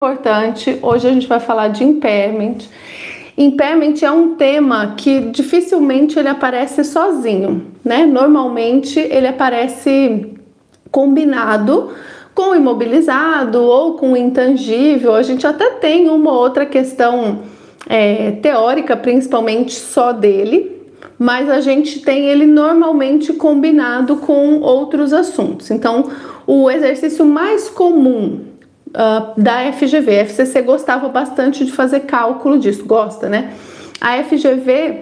Importante. Hoje a gente vai falar de impairment. Impairment é um tema que dificilmente ele aparece sozinho, né? Normalmente ele aparece combinado com o imobilizado ou com o intangível. A gente até tem uma outra questão teórica, principalmente só dele, mas a gente tem ele normalmente combinado com outros assuntos. Então, o exercício mais comum da FGV. A FCC gostava bastante de fazer cálculo disso, gosta, né? A FGV,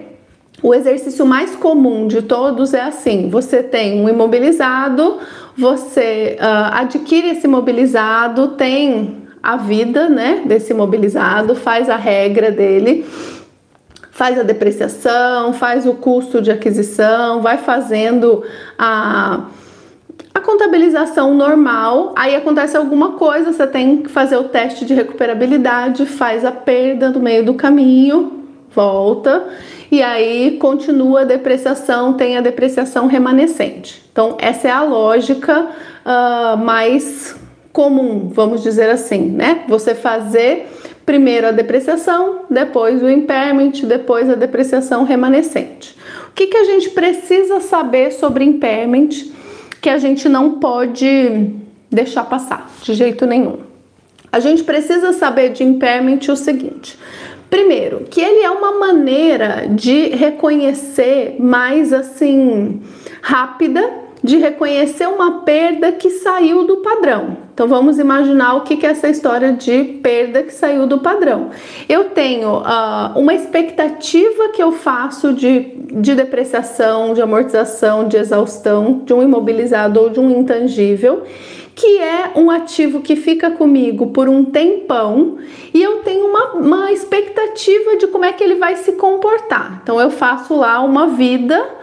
o exercício mais comum de todos é assim: você tem um imobilizado, você adquire esse imobilizado, tem a vida, né, desse imobilizado, faz a regra dele, faz a depreciação, faz o custo de aquisição, vai fazendo a contabilização normal. Aí acontece alguma coisa, você tem que fazer o teste de recuperabilidade, faz a perda no meio do caminho, volta, e aí continua a depreciação, tem a depreciação remanescente. Então essa é a lógica mais comum, vamos dizer assim, né? Você fazer primeiro a depreciação, depois o impairment, depois a depreciação remanescente. O que a gente precisa saber sobre impairment que a gente não pode deixar passar de jeito nenhum? A gente precisa saber de impairment o seguinte: primeiro, que ele é uma maneira de reconhecer mais assim rápida, de reconhecer uma perda que saiu do padrão. Então vamos imaginar o que é essa história de perda que saiu do padrão. Eu tenho uma expectativa que eu faço de depreciação, de amortização, de exaustão, de um imobilizado ou de um intangível, que é um ativo que fica comigo por um tempão, e eu tenho uma expectativa de como é que ele vai se comportar. Então eu faço lá uma vida,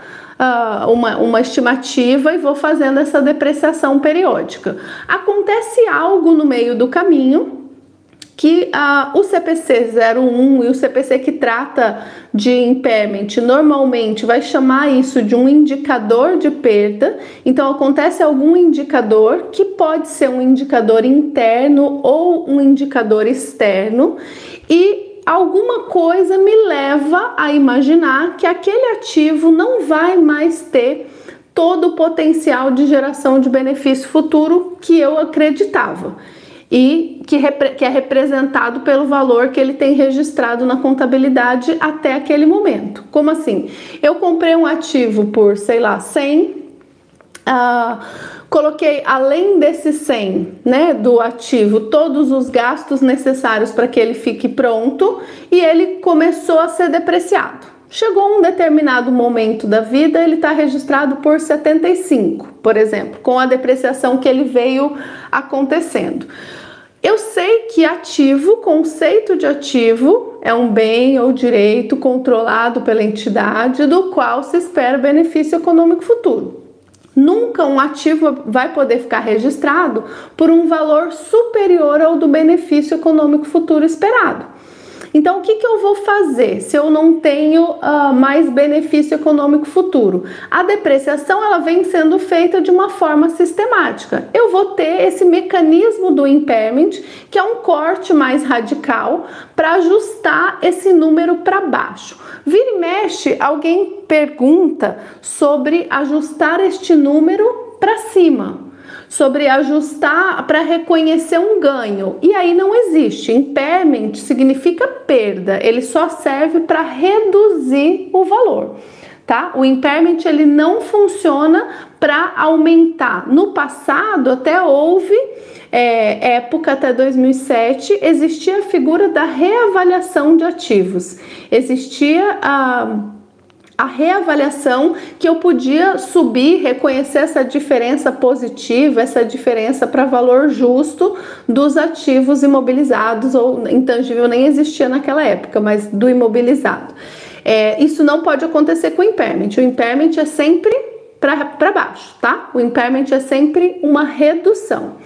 uma estimativa, e vou fazendo essa depreciação periódica. Acontece algo no meio do caminho que o CPC 01 e o CPC que trata de impairment normalmente vai chamar isso de um indicador de perda. Então acontece algum indicador, que pode ser um indicador interno ou um indicador externo, e alguma coisa me leva a imaginar que aquele ativo não vai mais ter todo o potencial de geração de benefício futuro que eu acreditava, e que é representado pelo valor que ele tem registrado na contabilidade até aquele momento. Como assim? Eu comprei um ativo por, sei lá, 100, coloquei além desses 100, né, do ativo, todos os gastos necessários para que ele fique pronto, e ele começou a ser depreciado. Chegou um determinado momento da vida, ele está registrado por 75, por exemplo, com a depreciação que ele veio acontecendo. Eu sei que ativo, conceito de ativo, é um bem ou direito controlado pela entidade do qual se espera benefício econômico futuro. Nunca um ativo vai poder ficar registrado por um valor superior ao do benefício econômico futuro esperado. Então, o que eu vou fazer se eu não tenho mais benefício econômico futuro? A depreciação, ela vem sendo feita de uma forma sistemática. Eu vou ter esse mecanismo do impairment, que é um corte mais radical, para ajustar esse número para baixo. Vira e mexe, alguém pergunta sobre ajustar este número para cima, sobre ajustar para reconhecer um ganho, e aí não existe. Impairment significa perda, ele só serve para reduzir o valor, tá? O impairment, ele não funciona para aumentar. No passado até houve época, até 2007, existia a figura da reavaliação de ativos, existia a reavaliação, que eu podia subir, reconhecer essa diferença positiva, essa diferença para valor justo dos ativos imobilizados, ou intangível nem existia naquela época, mas do imobilizado. Isso não pode acontecer com o impairment. O impairment é sempre para baixo, tá? O impairment é sempre uma redução.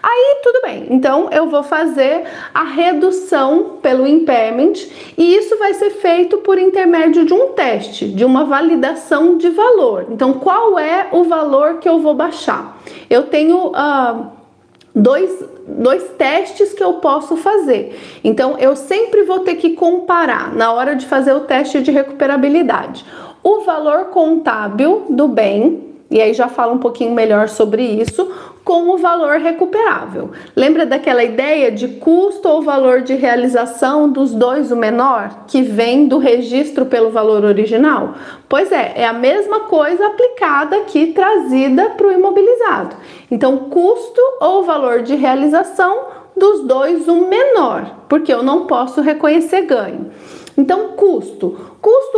Aí tudo bem, então eu vou fazer a redução pelo impairment, e isso vai ser feito por intermédio de um teste, de uma validação de valor. Então qual é o valor que eu vou baixar? Eu tenho dois testes que eu posso fazer. Então, eu sempre vou ter que comparar na hora de fazer o teste de recuperabilidade o valor contábil do bem, e aí já falo um pouquinho melhor sobre isso, com o valor recuperável. Lembra daquela ideia de custo ou valor de realização dos dois o menor, que vem do registro pelo valor original? Pois é a mesma coisa aplicada aqui, trazida para o imobilizado. Então, custo ou valor de realização dos dois o menor, porque eu não posso reconhecer ganho. Então, custo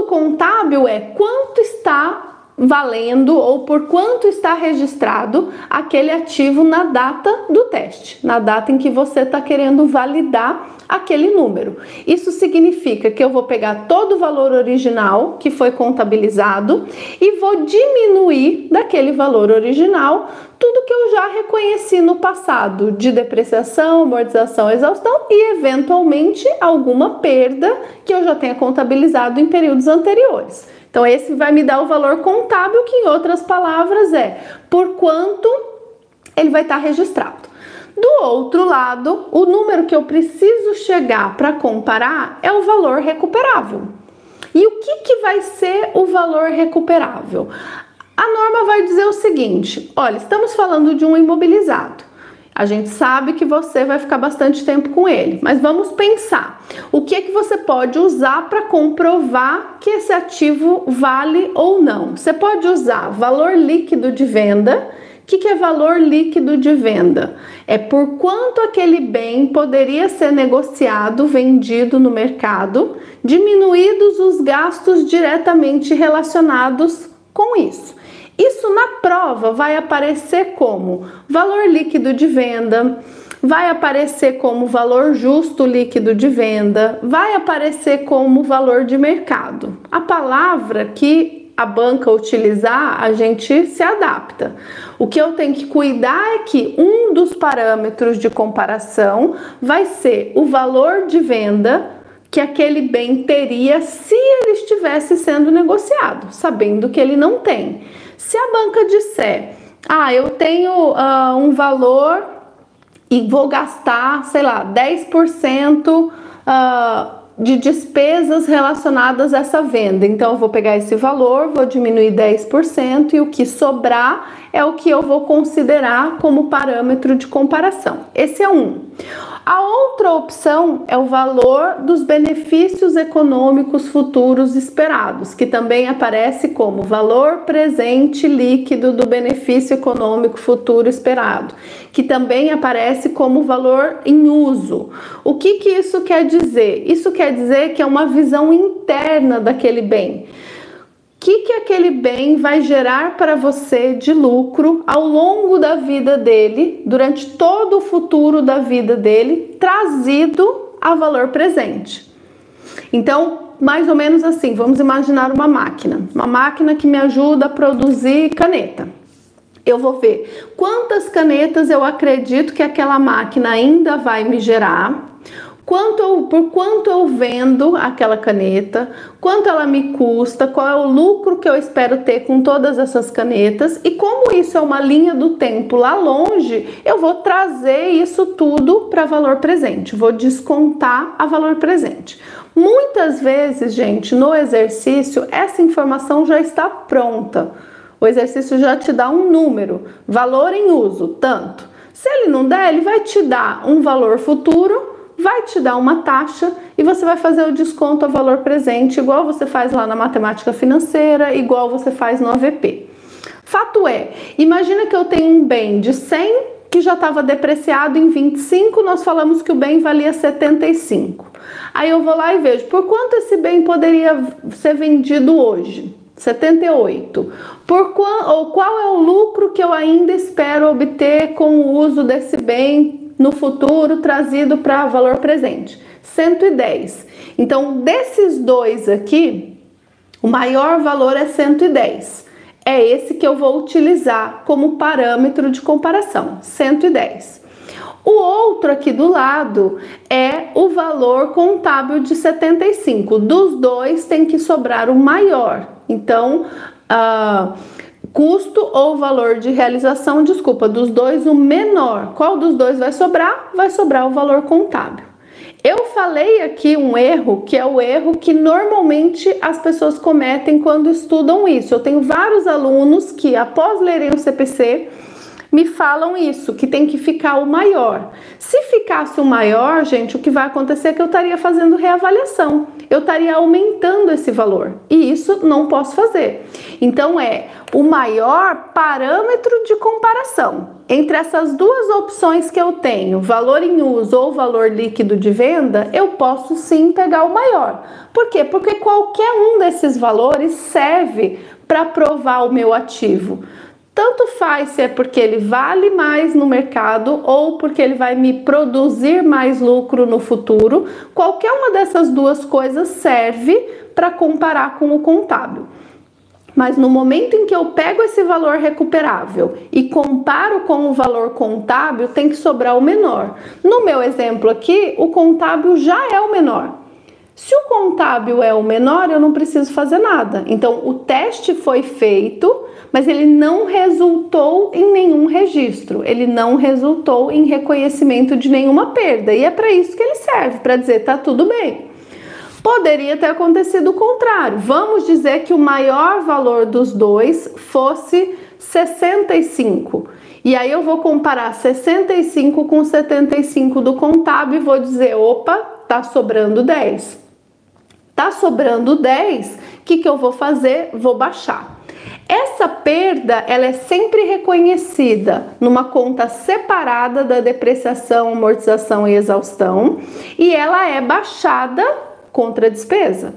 contábil é quanto está valendo ou por quanto está registrado aquele ativo na data do teste, na data em que você está querendo validar aquele número. Isso significa que eu vou pegar todo o valor original que foi contabilizado e vou diminuir daquele valor original tudo que eu já reconheci no passado de depreciação, amortização, exaustão e eventualmente alguma perda que eu já tenha contabilizado em períodos anteriores. Então, esse vai me dar o valor contábil, que em outras palavras é por quanto ele vai estar registrado. Do outro lado, o número que eu preciso chegar para comparar é o valor recuperável. E o que vai ser o valor recuperável? A norma vai dizer o seguinte: olha, estamos falando de um imobilizado. A gente sabe que você vai ficar bastante tempo com ele, mas vamos pensar o que é que você pode usar para comprovar que esse ativo vale ou não. Você pode usar valor líquido de venda. O que é valor líquido de venda? É por quanto aquele bem poderia ser negociado, vendido no mercado, diminuídos os gastos diretamente relacionados com isso. Isso na prova vai aparecer como valor líquido de venda, vai aparecer como valor justo líquido de venda, vai aparecer como valor de mercado. A palavra que a banca utilizar, a gente se adapta. O que eu tenho que cuidar é que um dos parâmetros de comparação vai ser o valor de venda que aquele bem teria se ele estivesse sendo negociado, sabendo que ele não tem. Se a banca disser, eu tenho um valor e vou gastar, sei lá, 10% de despesas relacionadas a essa venda, então eu vou pegar esse valor, vou diminuir 10% e o que sobrar é o que eu vou considerar como parâmetro de comparação. Esse é um. A outra opção é o valor dos benefícios econômicos futuros esperados, que também aparece como valor presente líquido do benefício econômico futuro esperado, que também aparece como valor em uso. O que isso quer dizer? Isso quer dizer que é uma visão interna daquele bem. O que aquele bem vai gerar para você de lucro ao longo da vida dele, durante todo o futuro da vida dele, trazido a valor presente. Então, mais ou menos assim, vamos imaginar uma máquina que me ajuda a produzir caneta. Eu vou ver quantas canetas eu acredito que aquela máquina ainda vai me gerar, por quanto eu vendo aquela caneta, quanto ela me custa, qual é o lucro que eu espero ter com todas essas canetas e como isso é uma linha do tempo lá longe, eu vou trazer isso tudo para valor presente, vou descontar a valor presente. Muitas vezes, gente, no exercício, essa informação já está pronta. O exercício já te dá um número, valor em uso, tanto. Se ele não der, ele vai te dar um valor futuro, vai te dar uma taxa e você vai fazer o desconto a valor presente, igual você faz lá na matemática financeira, igual você faz no AVP. Fato é, imagina que eu tenho um bem de 100 que já estava depreciado em 25, nós falamos que o bem valia 75. Aí eu vou lá e vejo por quanto esse bem poderia ser vendido hoje. 78. Qual é o lucro que eu ainda espero obter com o uso desse bem no futuro trazido para valor presente? 110. Então, desses dois aqui, o maior valor é 110. É esse que eu vou utilizar como parâmetro de comparação, 110. O outro aqui do lado é o valor contábil de 75. Dos dois tem que sobrar o maior. Então, Custo ou valor de realização, desculpa, dos dois o menor. Qual dos dois vai sobrar? Vai sobrar o valor contábil. Eu falei aqui um erro, que é o erro que normalmente as pessoas cometem quando estudam isso. Eu tenho vários alunos que, após lerem o CPC, me falam isso, que tem que ficar o maior. Se ficasse o maior, gente, o que vai acontecer é que eu estaria fazendo reavaliação. Eu estaria aumentando esse valor. E isso não posso fazer. Então, é o maior parâmetro de comparação. Entre essas duas opções que eu tenho, valor em uso ou valor líquido de venda, eu posso sim pegar o maior. Por quê? Porque qualquer um desses valores serve para provar o meu ativo. Tanto faz se é porque ele vale mais no mercado ou porque ele vai me produzir mais lucro no futuro. Qualquer uma dessas duas coisas serve para comparar com o contábil. Mas no momento em que eu pego esse valor recuperável e comparo com o valor contábil, tem que sobrar o menor. No meu exemplo aqui, o contábil já é o menor. Se o contábil é o menor, eu não preciso fazer nada. Então, o teste foi feito, mas ele não resultou em nenhum registro. Ele não resultou em reconhecimento de nenhuma perda. E é para isso que ele serve, para dizer, tá tudo bem. Poderia ter acontecido o contrário. Vamos dizer que o maior valor dos dois fosse 65. E aí eu vou comparar 65 com 75 do contábil e vou dizer, opa, tá sobrando 10. Tá sobrando 10, o que eu vou fazer? Vou baixar. Essa perda, ela é sempre reconhecida numa conta separada da depreciação, amortização e exaustão, e ela é baixada contra a despesa.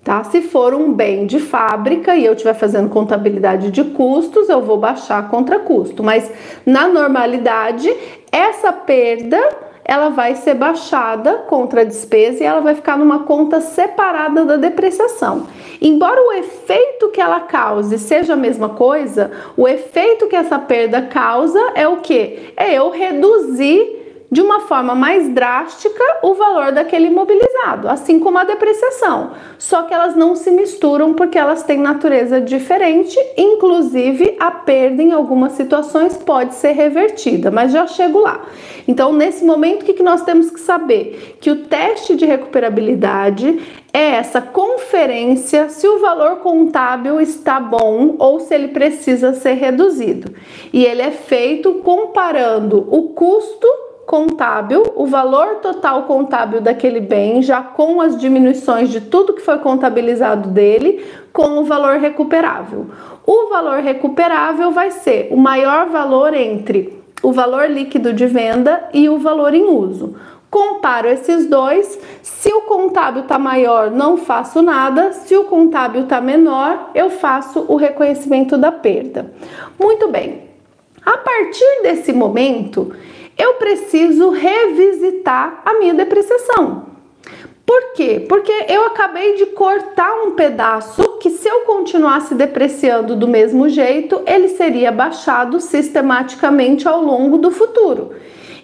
Tá? Se for um bem de fábrica e eu estiver fazendo contabilidade de custos, eu vou baixar contra custo, mas na normalidade, essa perda ela vai ser baixada contra a despesa e ela vai ficar numa conta separada da depreciação. Embora o efeito que ela cause seja a mesma coisa, o efeito que essa perda causa é o quê? É eu reduzir de uma forma mais drástica o valor daquele imobilizado, assim como a depreciação. Só que elas não se misturam porque elas têm natureza diferente, inclusive a perda em algumas situações pode ser revertida, mas já chego lá. Então, nesse momento, o que nós temos que saber? Que o teste de recuperabilidade é essa conferência se o valor contábil está bom ou se ele precisa ser reduzido. E ele é feito comparando o custo contábil, o valor total contábil daquele bem, já com as diminuições de tudo que foi contabilizado dele, com o valor recuperável. O valor recuperável vai ser o maior valor entre o valor líquido de venda e o valor em uso. Comparo esses dois, se o contábil está maior, não faço nada, se o contábil está menor, eu faço o reconhecimento da perda. Muito bem, a partir desse momento, eu preciso revisitar a minha depreciação. Por quê? Porque eu acabei de cortar um pedaço que, se eu continuasse depreciando do mesmo jeito, ele seria baixado sistematicamente ao longo do futuro.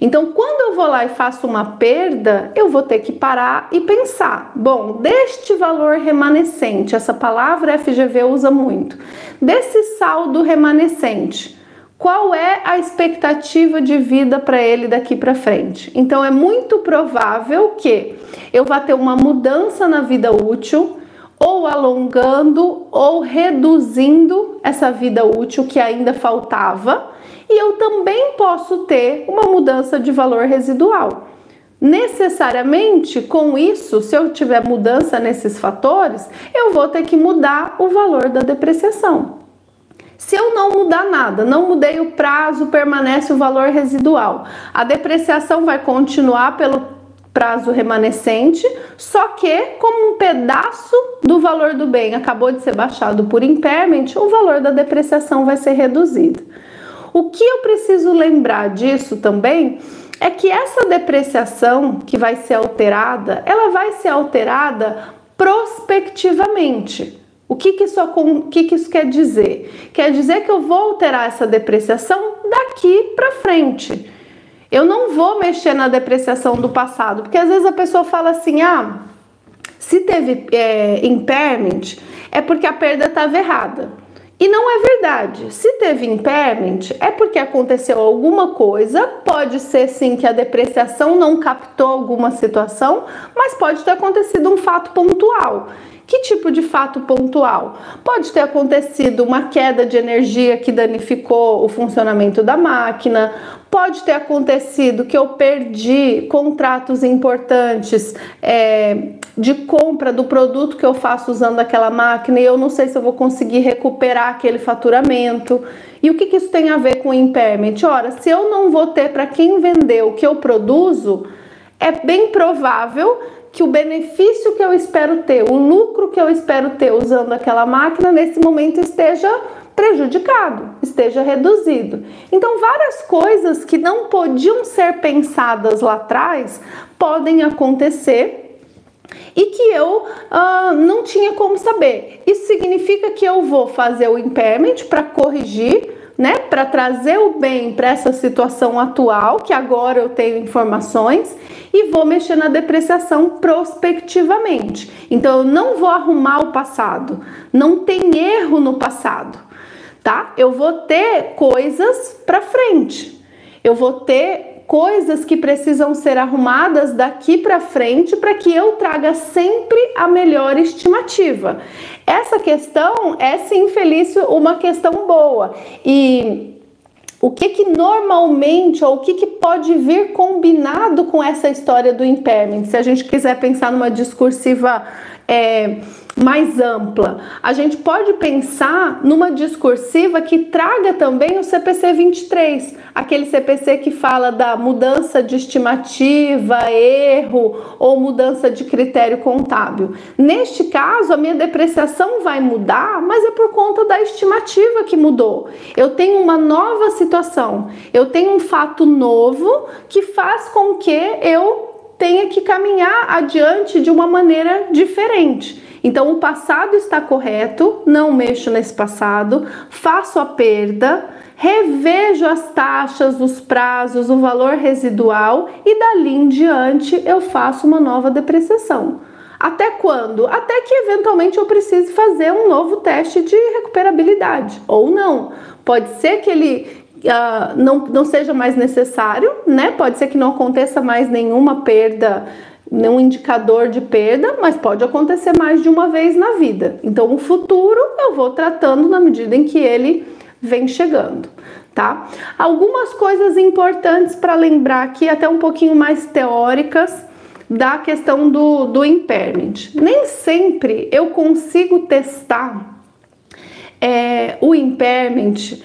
Então, quando eu vou lá e faço uma perda, eu vou ter que parar e pensar, bom, deste valor remanescente, essa palavra FGV usa muito, desse saldo remanescente, qual é a expectativa de vida para ele daqui para frente? Então, é muito provável que eu vá ter uma mudança na vida útil, ou alongando ou reduzindo essa vida útil que ainda faltava, e eu também posso ter uma mudança de valor residual. Necessariamente, com isso, se eu tiver mudança nesses fatores, eu vou ter que mudar o valor da depreciação. Se eu não mudar nada, não mudei o prazo, permanece o valor residual. A depreciação vai continuar pelo prazo remanescente, só que como um pedaço do valor do bem acabou de ser baixado por impairment, o valor da depreciação vai ser reduzido. O que eu preciso lembrar disso também é que essa depreciação que vai ser alterada, ela vai ser alterada prospectivamente. O que isso quer dizer? Quer dizer que eu vou alterar essa depreciação daqui para frente. Eu não vou mexer na depreciação do passado, porque às vezes a pessoa fala assim, se teve impairment, é porque a perda estava errada. E não é verdade. Se teve impairment, é porque aconteceu alguma coisa. Pode ser sim que a depreciação não captou alguma situação, mas pode ter acontecido um fato pontual. Que tipo de fato pontual? Pode ter acontecido uma queda de energia que danificou o funcionamento da máquina, pode ter acontecido que eu perdi contratos importantes de compra do produto que eu faço usando aquela máquina e eu não sei se eu vou conseguir recuperar aquele faturamento. E o que isso tem a ver com o impairment? Ora, se eu não vou ter para quem vender o que eu produzo, é bem provável que o benefício que eu espero ter, o lucro que eu espero ter usando aquela máquina, nesse momento esteja prejudicado, esteja reduzido. Então, várias coisas que não podiam ser pensadas lá atrás podem acontecer e que eu não tinha como saber. Isso significa que eu vou fazer o impairment para corrigir, né, para trazer o bem para essa situação atual, que agora eu tenho informações, e vou mexer na depreciação prospectivamente. Então, eu não vou arrumar o passado, não tem erro no passado, tá? Eu vou ter coisas para frente, eu vou ter coisas que precisam ser arrumadas daqui para frente para que eu traga sempre a melhor estimativa. Essa questão é sim, Felício, uma questão boa. E o que normalmente, ou o que pode vir combinado com essa história do impairment, se a gente quiser pensar numa discursiva mais ampla, a gente pode pensar numa discursiva que traga também o CPC 23, aquele CPC que fala da mudança de estimativa, erro ou mudança de critério contábil. Neste caso, a minha depreciação vai mudar, mas é por conta da estimativa que mudou. Eu tenho uma nova situação, eu tenho um fato novo que faz com que eu tenha que caminhar adiante de uma maneira diferente. Então, o passado está correto, não mexo nesse passado, faço a perda, revejo as taxas, os prazos, o valor residual e dali em diante eu faço uma nova depreciação. Até quando? Até que eventualmente eu precise fazer um novo teste de recuperabilidade, ou não. Pode ser que ele não seja mais necessário, né? Pode ser que não aconteça mais nenhuma perda, nenhum indicador de perda, mas pode acontecer mais de uma vez na vida. Então, o futuro eu vou tratando na medida em que ele vem chegando, tá? Algumas coisas importantes para lembrar aqui, até um pouquinho mais teóricas, da questão do impairment. Nem sempre eu consigo testar o impairment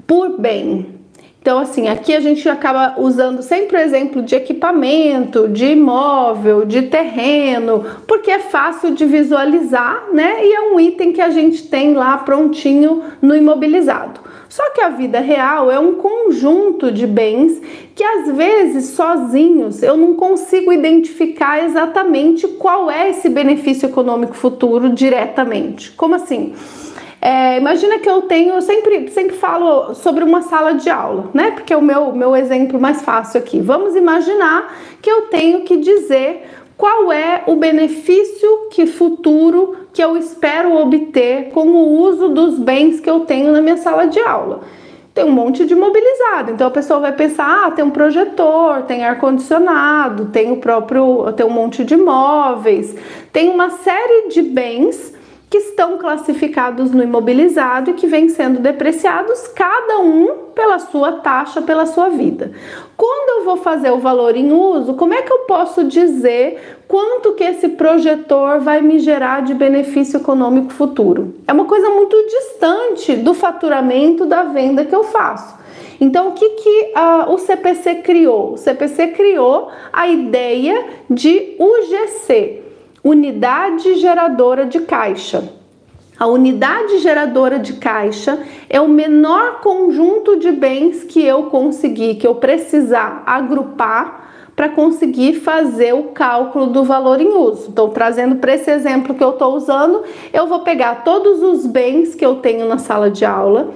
por bem. Então, assim, aqui a gente acaba usando sempre o exemplo de equipamento, de imóvel, de terreno, porque é fácil de visualizar, né? E é um item que a gente tem lá prontinho no imobilizado. Só que a vida real é um conjunto de bens que às vezes sozinhos eu não consigo identificar exatamente qual é esse benefício econômico futuro diretamente. Como assim? Imagina que eu sempre falo sobre uma sala de aula, né? Porque é o meu exemplo mais fácil aqui. Vamos imaginar que eu tenho que dizer qual é o benefício futuro que eu espero obter com o uso dos bens que eu tenho na minha sala de aula. Tem um monte de imobilizado, então a pessoa vai pensar, tem um projetor, tem ar-condicionado, tem um monte de móveis, tem uma série de bens que estão classificados no imobilizado e que vêm sendo depreciados, cada um pela sua taxa, pela sua vida. Quando eu vou fazer o valor em uso, como é que eu posso dizer quanto que esse projetor vai me gerar de benefício econômico futuro? É uma coisa muito distante do faturamento da venda que eu faço. Então, o que o CPC criou? O CPC criou a ideia de UGC, Unidade Geradora de Caixa. A unidade geradora de caixa é o menor conjunto de bens que eu precisar agrupar para conseguir fazer o cálculo do valor em uso. Então, trazendo para esse exemplo que eu estou usando, eu vou pegar todos os bens que eu tenho na sala de aula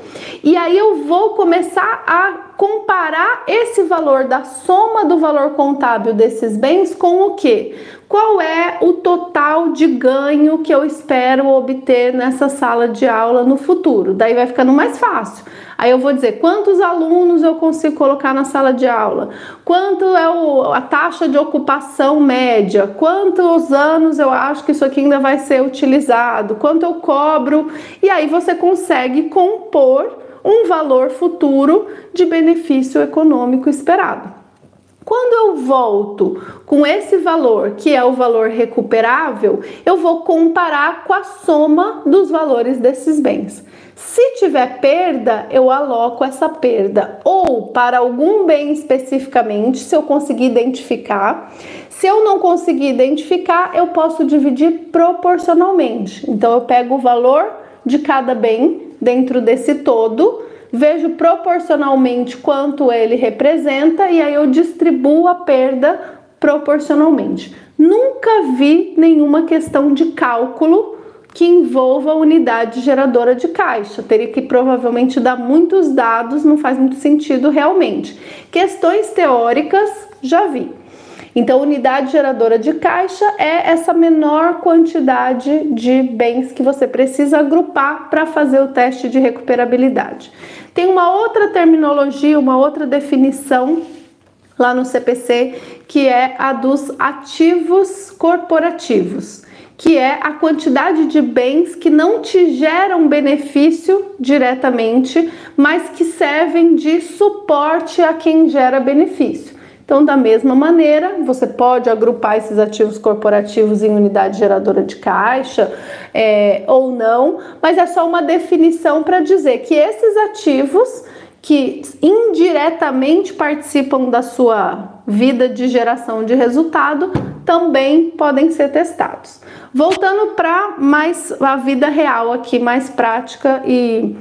e aí eu vou começar a comparar esse valor da soma do valor contábil desses bens com o quê? qual é o total de ganho que eu espero obter nessa sala de aula no futuro. Daí vai ficando mais fácil. Aí eu vou dizer quantos alunos eu consigo colocar na sala de aula, quanto é a taxa de ocupação média, quantos anos eu acho que isso aqui ainda vai ser utilizado, quanto eu cobro, e aí você consegue compor um valor futuro de benefício econômico esperado. Quando eu volto com esse valor, que é o valor recuperável, eu vou comparar com a soma dos valores desses bens. Se tiver perda, eu aloco essa perda ou para algum bem especificamente, se eu conseguir identificar. Se eu não conseguir identificar, eu posso dividir proporcionalmente. Então, eu pego o valor de cada bem dentro desse todo, vejo proporcionalmente quanto ele representa e aí eu distribuo a perda proporcionalmente. Nunca vi nenhuma questão de cálculo que envolva a unidade geradora de caixa. Teria que provavelmente dar muitos dados, não faz muito sentido realmente. Questões teóricas, já vi. Então, unidade geradora de caixa é essa menor quantidade de bens que você precisa agrupar para fazer o teste de recuperabilidade. Tem uma outra terminologia, uma outra definição lá no CPC, que é a dos ativos corporativos, que é a quantidade de bens que não te geram benefício diretamente, mas que servem de suporte a quem gera benefício. Então, da mesma maneira, você pode agrupar esses ativos corporativos em unidade geradora de caixa ou não, mas é só uma definição para dizer que esses ativos que indiretamente participam da sua vida de geração de resultado também podem ser testados. Voltando para mais a vida real aqui, mais prática e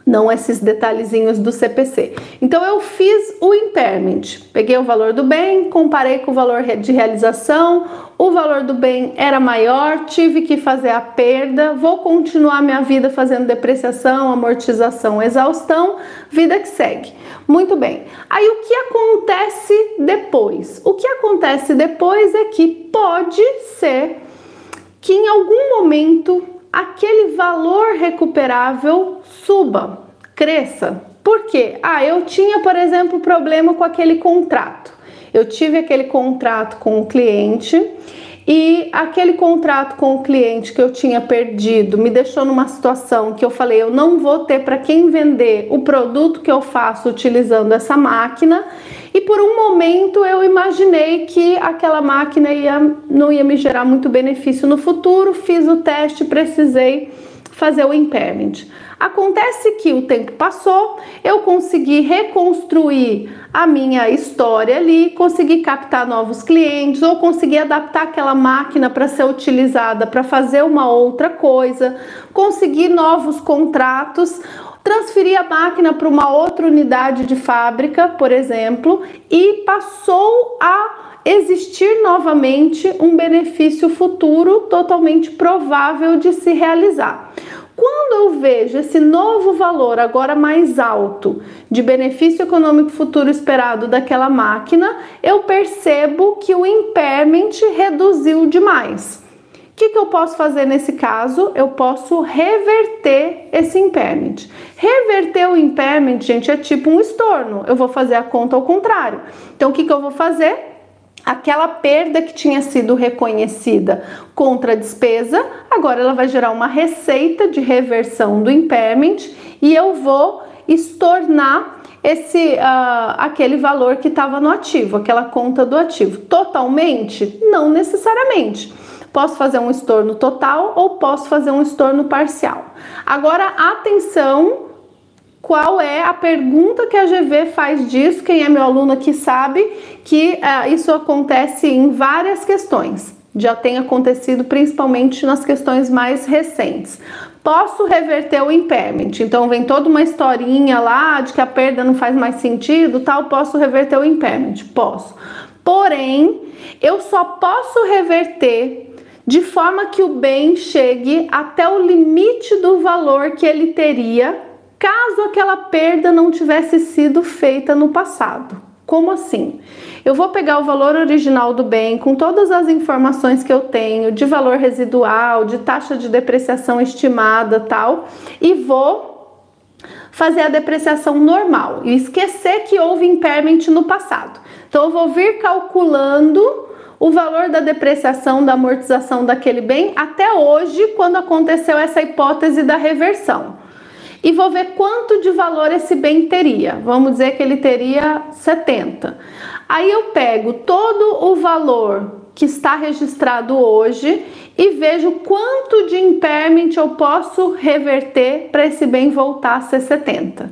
não esses detalhezinhos do CPC. Então, eu fiz o impairment, peguei o valor do bem, comparei com o valor de realização, o valor do bem era maior, tive que fazer a perda, vou continuar minha vida fazendo depreciação, amortização, exaustão, vida que segue. Muito bem. Aí, o que acontece depois? O que acontece depois é que pode ser que em algum momento aquele valor recuperável suba, cresça. Por quê? Eu tinha, por exemplo, problema com aquele contrato. Eu tive aquele contrato com o cliente e aquele contrato com o cliente que eu tinha perdido me deixou numa situação que eu falei, eu não vou ter para quem vender o produto que eu faço utilizando essa máquina. E por um momento eu imaginei que aquela máquina não ia me gerar muito benefício no futuro, fiz o teste, precisei fazer o impairment. Acontece que o tempo passou, eu consegui reconstruir a minha história ali, consegui captar novos clientes ou consegui adaptar aquela máquina para ser utilizada para fazer uma outra coisa, consegui novos contratos, transferi a máquina para uma outra unidade de fábrica, por exemplo, e passou a existir novamente um benefício futuro totalmente provável de se realizar. Quando eu vejo esse novo valor, agora mais alto, de benefício econômico futuro esperado daquela máquina, eu percebo que o impairment reduziu demais. O que eu posso fazer nesse caso? Eu posso reverter esse impairment. Reverter o impairment, gente, é tipo um estorno. Eu vou fazer a conta ao contrário. Então, o que eu vou fazer? Aquela perda que tinha sido reconhecida contra a despesa, agora ela vai gerar uma receita de reversão do impairment e eu vou estornar aquele valor que estava no ativo, aquela conta do ativo. Totalmente? Não necessariamente. Posso fazer um estorno total ou posso fazer um estorno parcial. Agora, atenção! Qual é a pergunta que a GV faz disso? Quem é meu aluno aqui sabe que isso acontece em várias questões. Já tem acontecido principalmente nas questões mais recentes. Posso reverter o impairment? Então vem toda uma historinha lá de que a perda não faz mais sentido, tal. Posso reverter o impairment? Posso. Porém, eu só posso reverter de forma que o bem chegue até o limite do valor que ele teria caso aquela perda não tivesse sido feita no passado. Como assim? Eu vou pegar o valor original do bem com todas as informações que eu tenho de valor residual, de taxa de depreciação estimada, tal, e vou fazer a depreciação normal e esquecer que houve impairment no passado. Então eu vou vir calculando o valor da depreciação, da amortização daquele bem até hoje, quando aconteceu essa hipótese da reversão. E vou ver quanto de valor esse bem teria. Vamos dizer que ele teria 70. Aí eu pego todo o valor que está registrado hoje e vejo quanto de impairment eu posso reverter para esse bem voltar a ser 70.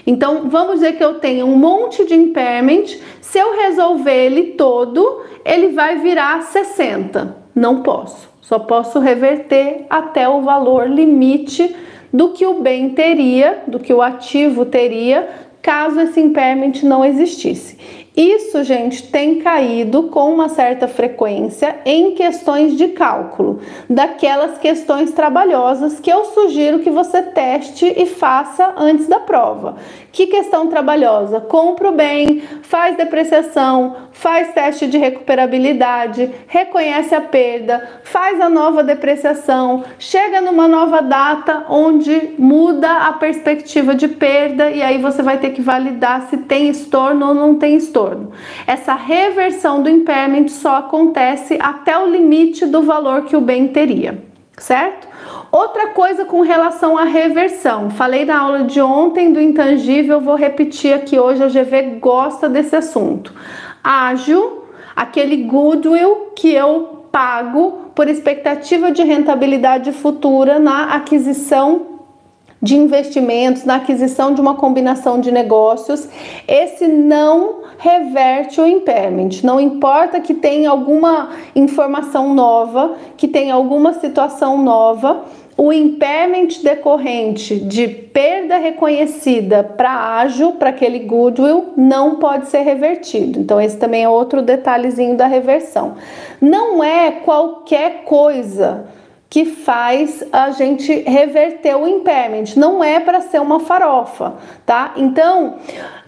Então, vamos dizer que eu tenho um monte de impairment. Se eu resolver ele todo, ele vai virar 60. Não posso. Só posso reverter até o valor limite do que o bem teria, do que o ativo teria, caso esse impairment não existisse. Isso, gente, tem caído com uma certa frequência em questões de cálculo, daquelas questões trabalhosas que eu sugiro que você teste e faça antes da prova. Que questão trabalhosa? Compra o bem, faz depreciação, faz teste de recuperabilidade, reconhece a perda, faz a nova depreciação, chega numa nova data onde muda a perspectiva de perda e aí você vai ter que validar se tem estorno ou não tem estorno. Essa reversão do impairment só acontece até o limite do valor que o bem teria, certo? Outra coisa com relação à reversão, falei na aula de ontem do intangível, vou repetir aqui hoje, a GV gosta desse assunto. Ágil, aquele goodwill que eu pago por expectativa de rentabilidade futura na aquisição de investimentos, na aquisição de uma combinação de negócios, esse não reverte o impairment. Não importa que tenha alguma informação nova, que tenha alguma situação nova, o impairment decorrente de perda reconhecida para ágil, para aquele goodwill, não pode ser revertido. Então esse também é outro detalhezinho da reversão. Não é qualquer coisa que faz a gente reverter o impairment, não é para ser uma farofa, tá? Então,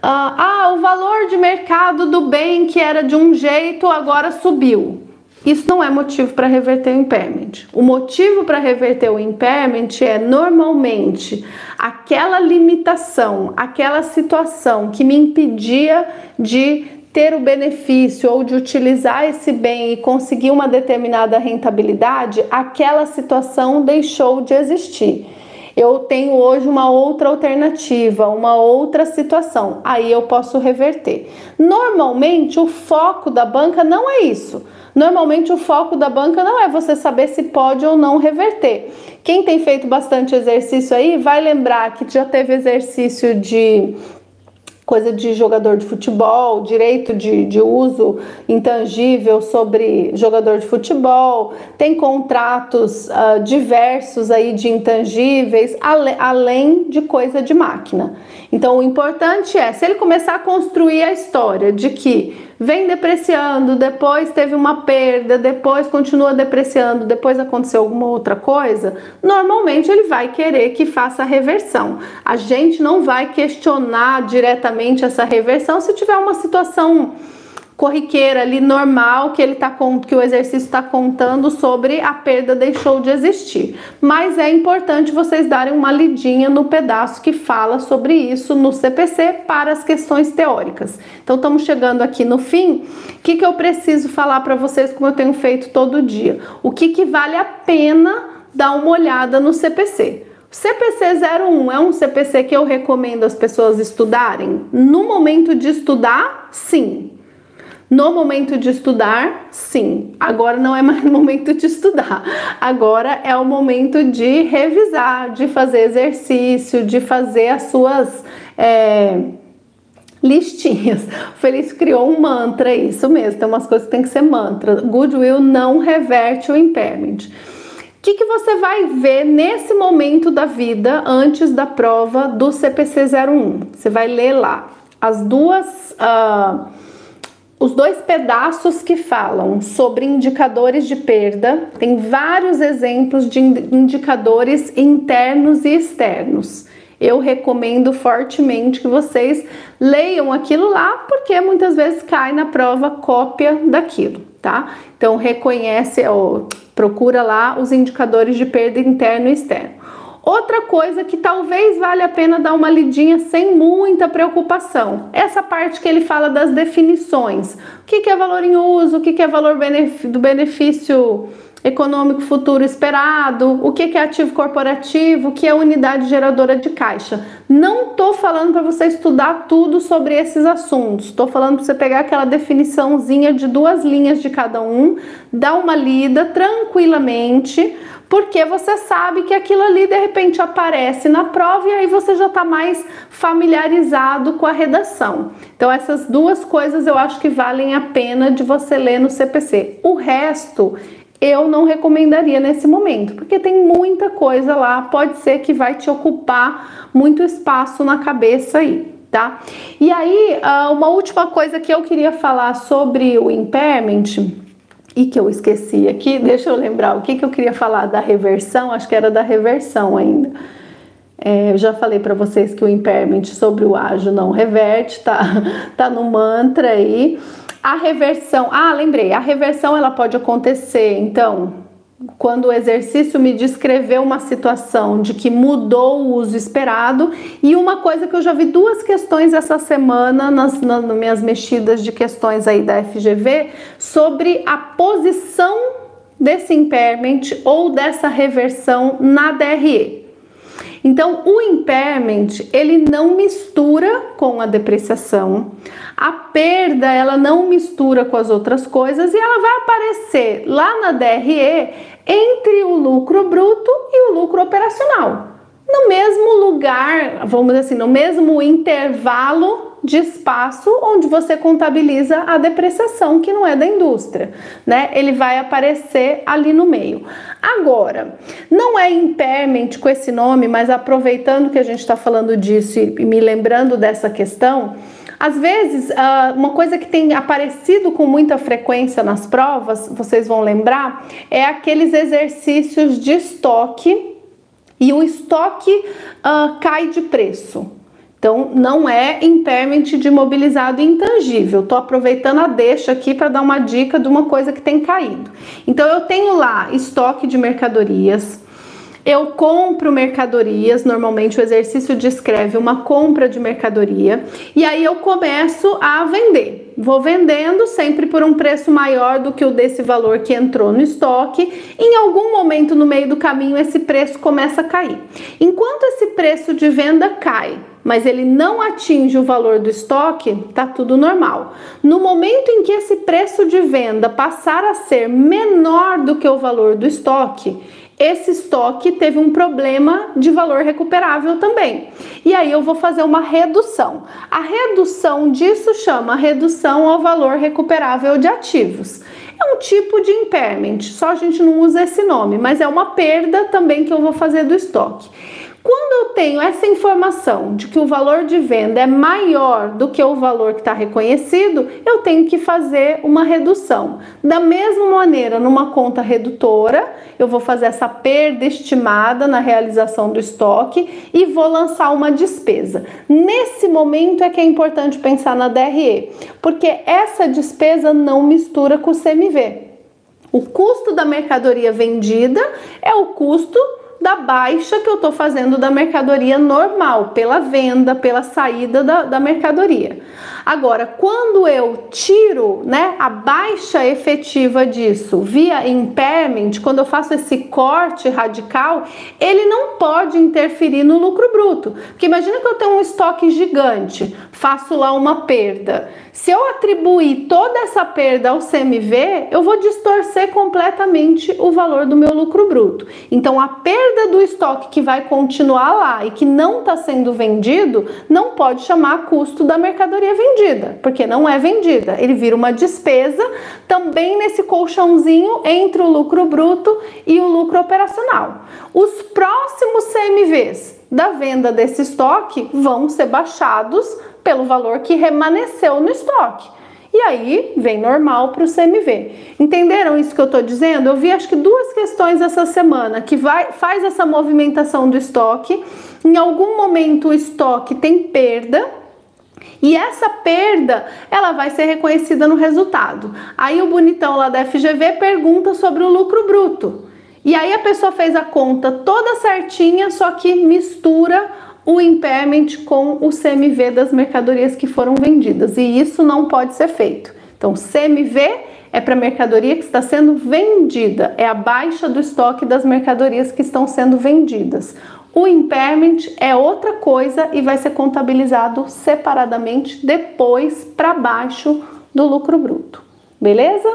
o valor de mercado do bem que era de um jeito agora subiu. Isso não é motivo para reverter o impairment. O motivo para reverter o impairment é normalmente aquela limitação, aquela situação que me impedia de ter o benefício ou de utilizar esse bem e conseguir uma determinada rentabilidade, aquela situação deixou de existir. Eu tenho hoje uma outra alternativa, uma outra situação, aí eu posso reverter. Normalmente o foco da banca não é isso. Normalmente o foco da banca não é você saber se pode ou não reverter. Quem tem feito bastante exercício aí vai lembrar que já teve exercício de coisa de jogador de futebol, direito de uso intangível sobre jogador de futebol, tem contratos diversos aí de intangíveis, além de coisa de máquina. Então o importante é, se ele começar a construir a história de que vem depreciando, depois teve uma perda, depois continua depreciando, depois aconteceu alguma outra coisa, normalmente ele vai querer que faça a reversão. A gente não vai questionar diretamente essa reversão se tiver uma situação corriqueira ali, normal, que o exercício está contando sobre a perda deixou de existir. Mas é importante vocês darem uma lidinha no pedaço que fala sobre isso no CPC para as questões teóricas. Então estamos chegando aqui no fim. O que eu preciso falar para vocês, como eu tenho feito todo dia? O que vale a pena dar uma olhada no CPC? CPC 01 é um CPC que eu recomendo as pessoas estudarem? No momento de estudar, sim. No momento de estudar, sim. Agora não é mais o momento de estudar. Agora é o momento de revisar, de fazer exercício, de fazer as suas listinhas. O Felício criou um mantra, isso mesmo. Tem umas coisas que tem que ser mantra. Goodwill não reverte o impairment. O que você vai ver nesse momento da vida, antes da prova do CPC 01? Você vai ler lá os dois pedaços que falam sobre indicadores de perda. Tem vários exemplos de indicadores internos e externos. eu recomendo fortemente que vocês leiam aquilo lá, porque muitas vezes cai na prova cópia daquilo, tá? Então reconhece, ou procura lá os indicadores de perda interno e externo. Outra coisa que talvez valha a pena dar uma lidinha sem muita preocupação, essa parte que ele fala das definições. O que é valor em uso, o que é valor do benefício econômico futuro esperado, o que é ativo corporativo, o que é unidade geradora de caixa. Não tô falando para você estudar tudo sobre esses assuntos, tô falando para você pegar aquela definiçãozinha de 2 linhas de cada um, dar uma lida tranquilamente, porque você sabe que aquilo ali de repente aparece na prova e aí você já está mais familiarizado com a redação. Então essas 2 coisas eu acho que valem a pena de você ler no CPC. O resto eu não recomendaria nesse momento, porque tem muita coisa lá, pode ser que vai te ocupar muito espaço na cabeça aí, tá? E aí, uma última coisa que eu queria falar sobre o impairment, e que eu esqueci aqui, deixa eu lembrar o que eu queria falar da reversão, acho que era da reversão ainda. Eu já falei para vocês que o impairment sobre o ágio não reverte, tá no mantra aí. A reversão, lembrei, a reversão ela pode acontecer, então, quando o exercício me descreveu uma situação de que mudou o uso esperado, e uma coisa que eu já vi 2 questões essa semana nas minhas mexidas de questões aí da FGV, sobre a posição desse impairment ou dessa reversão na DRE. Então, o impairment, ele não mistura com a depreciação, a perda, ela não mistura com as outras coisas e ela vai aparecer lá na DRE entre o lucro bruto e o lucro operacional. No mesmo lugar, vamos dizer assim, no mesmo intervalo de espaço onde você contabiliza a depreciação, que não é da indústria, né? Ele vai aparecer ali no meio. Agora, não é impairment com esse nome, mas aproveitando que a gente está falando disso e me lembrando dessa questão, às vezes, uma coisa que tem aparecido com muita frequência nas provas, vocês vão lembrar, é aqueles exercícios de estoque e o estoque cai de preço. Então, não é impairment de imobilizado intangível. Estou aproveitando a deixa aqui para dar uma dica de uma coisa que tem caído. Então, eu tenho lá estoque de mercadorias, eu compro mercadorias, normalmente o exercício descreve uma compra de mercadoria, e aí eu começo a vender. Vou vendendo sempre por um preço maior do que o desse valor que entrou no estoque. Em algum momento no meio do caminho esse preço começa a cair. Enquanto esse preço de venda cai, mas ele não atinge o valor do estoque, tá tudo normal. No momento em que esse preço de venda passar a ser menor do que o valor do estoque, esse estoque teve um problema de valor recuperável também. E aí eu vou fazer uma redução. A redução disso chama redução ao valor recuperável de ativos. É um tipo de impairment, só a gente não usa esse nome, mas é uma perda também que eu vou fazer do estoque. Quando eu tenho essa informação de que o valor de venda é maior do que o valor que está reconhecido, eu tenho que fazer uma redução. Da mesma maneira, numa conta redutora, eu vou fazer essa perda estimada na realização do estoque e vou lançar uma despesa. Nesse momento é que é importante pensar na DRE, porque essa despesa não mistura com o CMV. O custo da mercadoria vendida é o custo da baixa que eu estou fazendo da mercadoria normal, pela venda, pela saída da mercadoria. Agora, quando eu tiro, né, a baixa efetiva disso via impairment, quando eu faço esse corte radical, ele não pode interferir no lucro bruto. Porque imagina que eu tenho um estoque gigante, faço lá uma perda. Se eu atribuir toda essa perda ao CMV, eu vou distorcer completamente o valor do meu lucro bruto. Então, a perda do estoque que vai continuar lá e que não está sendo vendido, não pode chamar custo da mercadoria vendida, porque não é vendida. Ele vira uma despesa também nesse colchãozinho entre o lucro bruto e o lucro operacional. Os próximos CMVs da venda desse estoque vão ser baixados pelo valor que remanesceu no estoque. E aí vem normal para o CMV. Entenderam isso que eu estou dizendo? Eu vi acho que 2 questões essa semana que faz essa movimentação do estoque. Em algum momento o estoque tem perda. E essa perda, ela vai ser reconhecida no resultado. Aí o bonitão lá da FGV pergunta sobre o lucro bruto. E aí a pessoa fez a conta toda certinha, só que mistura o impairment com o CMV das mercadorias que foram vendidas. E isso não pode ser feito. Então, CMV é para mercadoria que está sendo vendida. É a baixa do estoque das mercadorias que estão sendo vendidas. O impairment é outra coisa e vai ser contabilizado separadamente depois para baixo do lucro bruto. Beleza?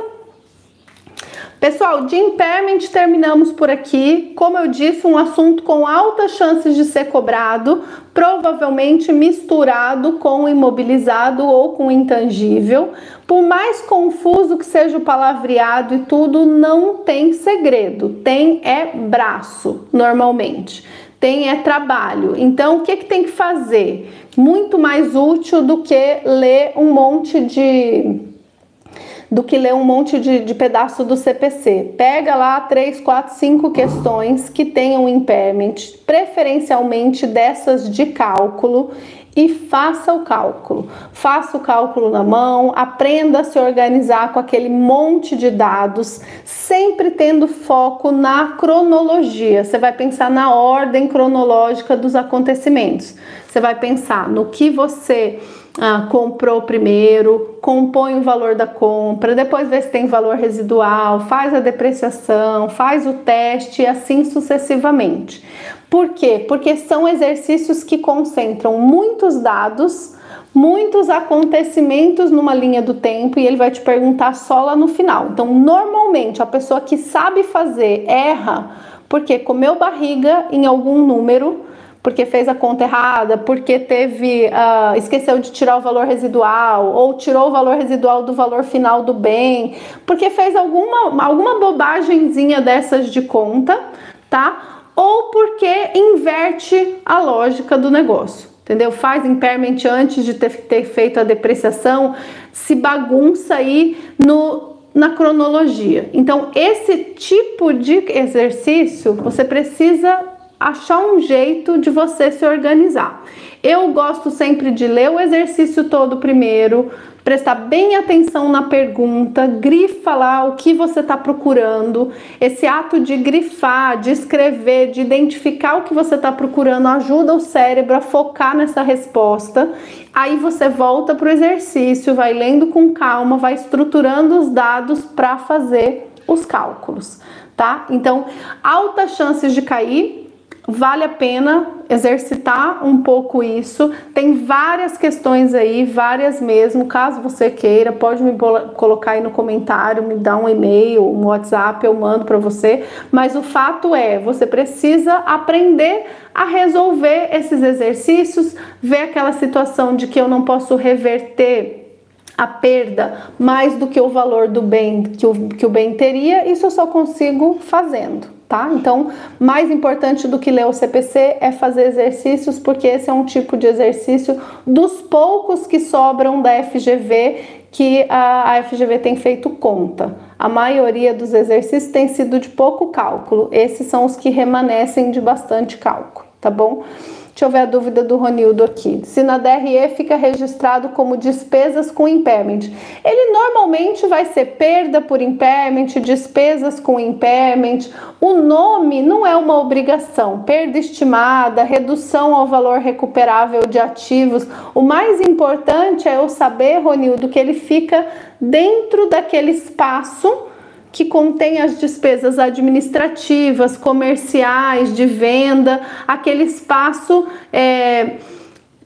Pessoal, de impairment terminamos por aqui. Como eu disse, um assunto com altas chances de ser cobrado, provavelmente misturado com imobilizado ou com intangível. Por mais confuso que seja o palavreado e tudo, não tem segredo. Tem é braço, normalmente. Tem é trabalho. Então, o que tem que fazer? Muito mais útil do que ler um monte de pedaço do CPC. Pega lá 3, 4, 5 questões que tenham impairment, preferencialmente dessas de cálculo, e faça o cálculo. Faça o cálculo na mão, aprenda a se organizar com aquele monte de dados, sempre tendo foco na cronologia. Você vai pensar na ordem cronológica dos acontecimentos. Você vai pensar no que você comprou primeiro, compõe o valor da compra, depois vê se tem valor residual, faz a depreciação, faz o teste e assim sucessivamente. Por quê? Porque são exercícios que concentram muitos dados, muitos acontecimentos numa linha do tempo e ele vai te perguntar só lá no final. Então, normalmente, a pessoa que sabe fazer erra porque comeu barriga em algum número, porque fez a conta errada, porque esqueceu de tirar o valor residual, ou tirou o valor residual do valor final do bem, porque fez alguma bobagemzinha dessas de conta, tá? Ou porque inverte a lógica do negócio, entendeu? Faz impairment antes de ter feito a depreciação, se bagunça aí na cronologia. Então, esse tipo de exercício, você precisa achar um jeito de você se organizar. Eu gosto sempre de ler o exercício todo primeiro, prestar bem atenção na pergunta, grifa lá o que você está procurando. Esse ato de grifar, de escrever, de identificar o que você está procurando ajuda o cérebro a focar nessa resposta. Aí você volta para o exercício, vai lendo com calma, vai estruturando os dados para fazer os cálculos, tá? Então, altas chances de cair. Vale a pena exercitar um pouco isso. Tem várias questões aí, várias mesmo. Caso você queira, pode me colocar aí no comentário, me dar um e-mail, um WhatsApp, eu mando para você. Mas o fato é, você precisa aprender a resolver esses exercícios, ver aquela situação de que eu não posso reverter a perda mais do que o valor do bem que o bem teria. Isso eu só consigo fazendo. Tá? Então, mais importante do que ler o CPC é fazer exercícios, porque esse é um tipo de exercício dos poucos que sobram da FGV, que a FGV tem feito conta. A maioria dos exercícios tem sido de pouco cálculo. Esses são os que remanescem de bastante cálculo, tá bom? Deixa eu ver a dúvida do Ronildo aqui. Se na DRE fica registrado como despesas com impairment, ele normalmente vai ser perda por impairment, despesas com impairment. O nome não é uma obrigação. Perda estimada, redução ao valor recuperável de ativos. O mais importante é eu saber, Ronildo, que ele fica dentro daquele espaço que contém as despesas administrativas, comerciais, de venda, aquele espaço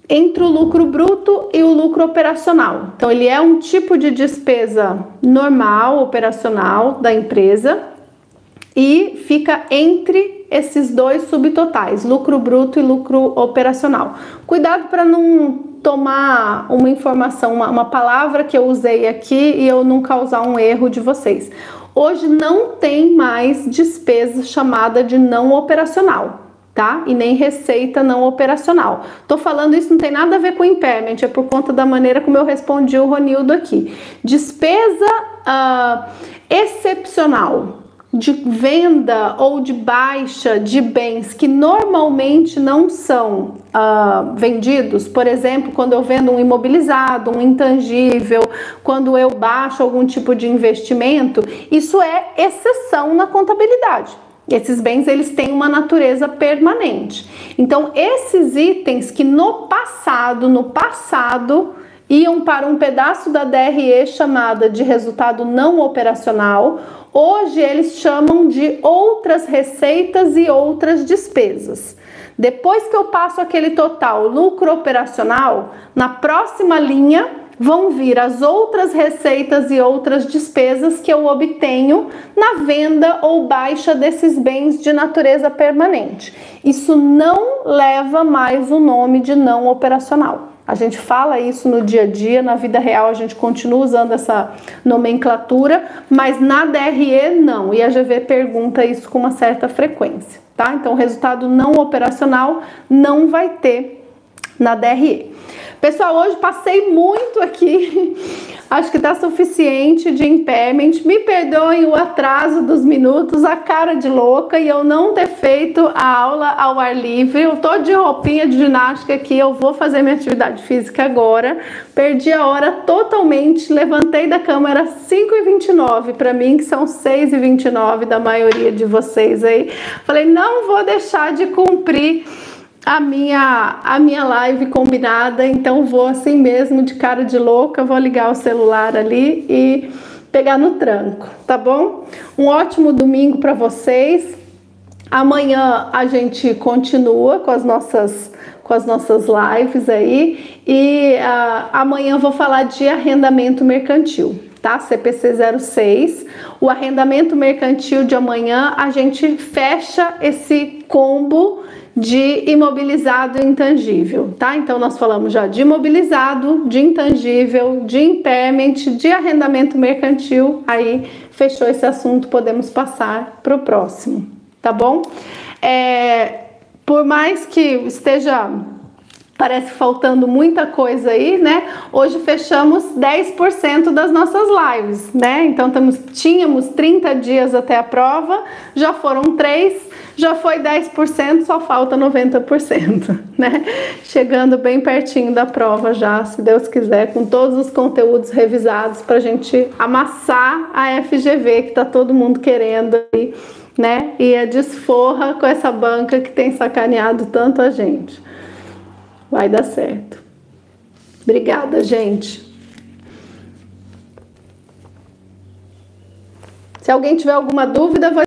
entre o lucro bruto e o lucro operacional. Então, ele é um tipo de despesa normal, operacional da empresa e fica entre esses dois subtotais, lucro bruto e lucro operacional. Cuidado para não tomar uma informação, uma palavra que eu usei aqui e eu não causar um erro de vocês. Hoje não tem mais despesa chamada de não operacional, tá? E nem receita não operacional. Tô falando isso, não tem nada a ver com impairment, é por conta da maneira como eu respondi o Ronildo aqui. Despesa excepcional de venda ou de baixa de bens que normalmente não são vendidos, por exemplo, quando eu vendo um imobilizado, um intangível, quando eu baixo algum tipo de investimento, isso é exceção na contabilidade. Esses bens, eles têm uma natureza permanente. Então, esses itens que no passado iam para um pedaço da DRE chamada de resultado não operacional, hoje eles chamam de outras receitas e outras despesas. Depois que eu passo aquele total lucro operacional, na próxima linha vão vir as outras receitas e outras despesas que eu obtenho na venda ou baixa desses bens de natureza permanente. Isso não leva mais o nome de não operacional. A gente fala isso no dia a dia, na vida real a gente continua usando essa nomenclatura, mas na DRE não, e a GV pergunta isso com uma certa frequência, tá? Então o resultado não operacional não vai ter na DRE. Pessoal, hoje passei muito aqui, acho que tá suficiente de impairment. Me perdoem o atraso dos minutos, a cara de louca e eu não ter feito a aula ao ar livre. Eu tô de roupinha de ginástica aqui, eu vou fazer minha atividade física agora. Perdi a hora totalmente, levantei da cama, era 5h29 para mim, que são 6h29 da maioria de vocês aí. Falei, não vou deixar de cumprir a minha live combinada, então vou assim mesmo, de cara de louca, vou ligar o celular ali e pegar no tranco, tá bom? Um ótimo domingo para vocês. Amanhã a gente continua com as nossas lives aí e amanhã eu vou falar de arrendamento mercantil, tá? CPC 06. O arrendamento mercantil de amanhã a gente fecha esse combo de imobilizado e intangível, tá? Então nós falamos já de imobilizado, de intangível, de impairment, de arrendamento mercantil. Aí fechou esse assunto, podemos passar para o próximo, tá bom? Por mais que esteja parece faltando muita coisa aí, né? Hoje fechamos 10% das nossas lives, né? Então tínhamos 30 dias até a prova, já foram 3, já foi 10%, só falta 90%, né? Chegando bem pertinho da prova já, se Deus quiser, com todos os conteúdos revisados pra gente amassar a FGV que tá todo mundo querendo aí, né? E a desforra com essa banca que tem sacaneado tanto a gente. Vai dar certo. Obrigada, gente. Se alguém tiver alguma dúvida,